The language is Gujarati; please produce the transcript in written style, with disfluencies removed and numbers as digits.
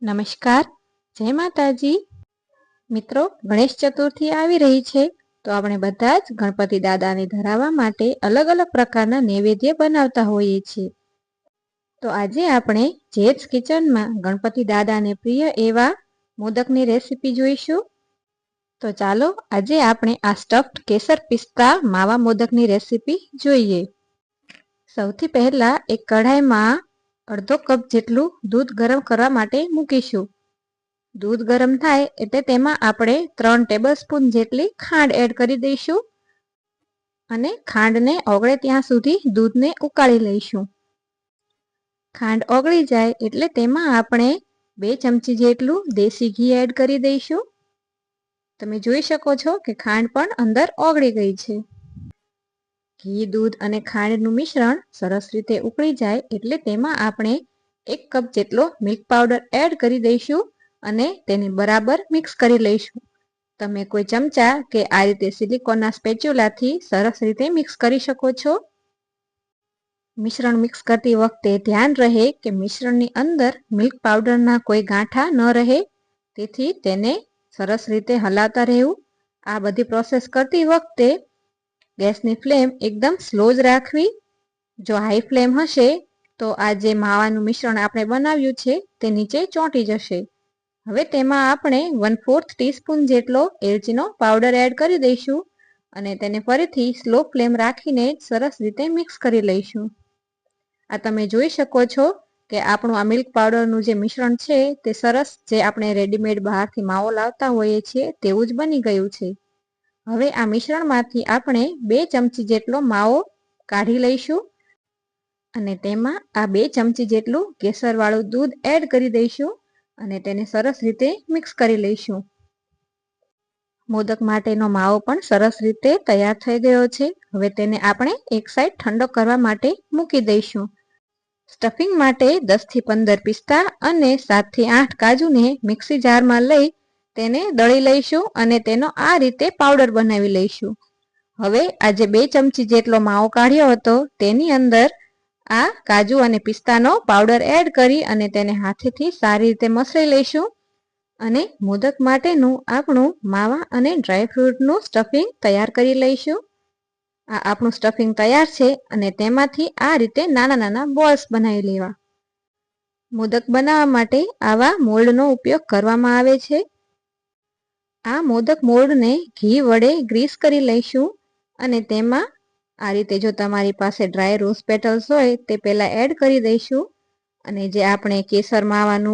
નમસ્કાર, જય માતાજી. મિત્રો, ગણેશ ચતુર્થી આવી રહી છે તો આપણે બધા જ ગણપતિ દાદાને ધરાવવા માટે અલગ અલગ પ્રકારના નૈવેદ્ય બનાવતા હોઈએ છીએ. તો આજે આપણે જેટ્સ કિચનમાં ગણપતિ દાદાને પ્રિય એવા મોદકની રેસીપી જોઈશું. તો ચાલો આજે આપણે આ સ્ટફ્ડ કેસર પિસ્તા માવા મોદકની રેસીપી જોઈએ. સૌથી પહેલા એક કઢાઈમાં અડધો કપ જેટલું દૂધ ગરમ કરવા માટે મૂકીશું. દૂધ ગરમ થાય એટલે તેમાં આપણે 3 ટેબલસ્પૂન જેટલી ખાંડ એડ કરી દઈશું અને ખાંડને ઓગળે ત્યાં સુધી દૂધને ઉકાળી લઈશું. ખાંડ ઓગળી જાય એટલે તેમાં આપણે 2 ચમચી જેટલું દેશી ઘી એડ કરી દઈશું. તમે જોઈ શકો છો કે ખાંડ પણ અંદર ઓગળી ગઈ છે. ઘી, દૂધ અને ખાંડનું મિશ્રણ સરસ રીતે ઉકળી જાય એટલે તેમાં આપણે 1 કપ જેટલો મિલ્ક પાવડર એડ કરી દઈશું અને તેને બરાબર મિક્સ કરી લઈશું. તમે કોઈ ચમચા કે આ રીતે સિલિકોનના સ્પેચ્યુલાથી સરસ રીતે મિક્સ કરી શકો છો. મિશ્રણ મિક્સ કરતી વખતે ધ્યાન રહે કે મિશ્રણની અંદર મિલ્ક પાવડરના કોઈ ગાંઠા ન રહે, તેથી તેને સરસ રીતે હલાવતા રહેવું. આ બધી પ્રોસેસ કરતી વખતે ગેસની ફ્લેમ એકદમ સ્લો જ રાખવી. જો હાઈ ફ્લેમ હશે તો આ જે માવાનું મિશ્રણ આપણે બનાવ્યું છે તે નીચે ચોંટી જશે. હવે તેમાં આપણે 1/4 ટીસ્પૂન જેટલો એલચીનો પાવડર એડ કરી દઈશું અને તેને ફરીથી સ્લો ફ્લેમ રાખીને સરસ રીતે મિક્સ કરી લઈશું. આ તમે જોઈ શકો છો કે આપણું આ મિલ્ક પાવડરનું જે મિશ્રણ છે તે સરસ, જે આપણે રેડીમેડ બહારથી માવો લાવતા હોઈએ છીએ તેવું જ બની ગયું છે. હવે આ મિશ્રણમાંથી આપણે 2 ચમચી જેટલો માવો કાઢી લઈશું અને તેમાં આ 2 ચમચી જેટલું કેસરવાળું દૂધ એડ કરી દઈશું અને તેને સરસ રીતે મિક્સ કરી લઈશું. મોદક માટેનો માવો પણ સરસ રીતે તૈયાર થઈ ગયો છે. હવે તેને આપણે એક સાઈડ ઠંડો કરવા માટે મૂકી દઈશું. સ્ટફિંગ માટે 10 થી 15 પિસ્તા અને 7 થી 8 કાજુને મિક્સી જારમાં લઈ તેને દળી લઈશું અને તેનો આ રીતે પાવડર બનાવી લઈશું. હવે આ જે 2 ચમચી જેટલો માવો કાઢ્યો હતો તેની અંદર આ કાજુ અને પિસ્તાનો પાવડર એડ કરી અને તેને હાથેથી સારી રીતે મસળી લઈશું અને મોદક માટેનું આપણું માવા અને ડ્રાયફ્રૂટનું સ્ટફિંગ તૈયાર કરી લઈશું. આ આપણું સ્ટફિંગ તૈયાર છે અને તેમાંથી આ રીતે નાના નાના બોલ્સ બનાવી લેવા. મોદક બનાવવા માટે આવા મોલ્ડનો ઉપયોગ કરવામાં આવે છે. આ મોદક મોલ્ડને ઘી વડે ગ્રીસ કરી લઈશું અને તેમાં આ રીતે, જો તમારી પાસે ડ્રાય રોઝ પેટલ્સ હોય તે પહેલાં એડ કરી દઈશું અને જે આપણે કેસર માવાનું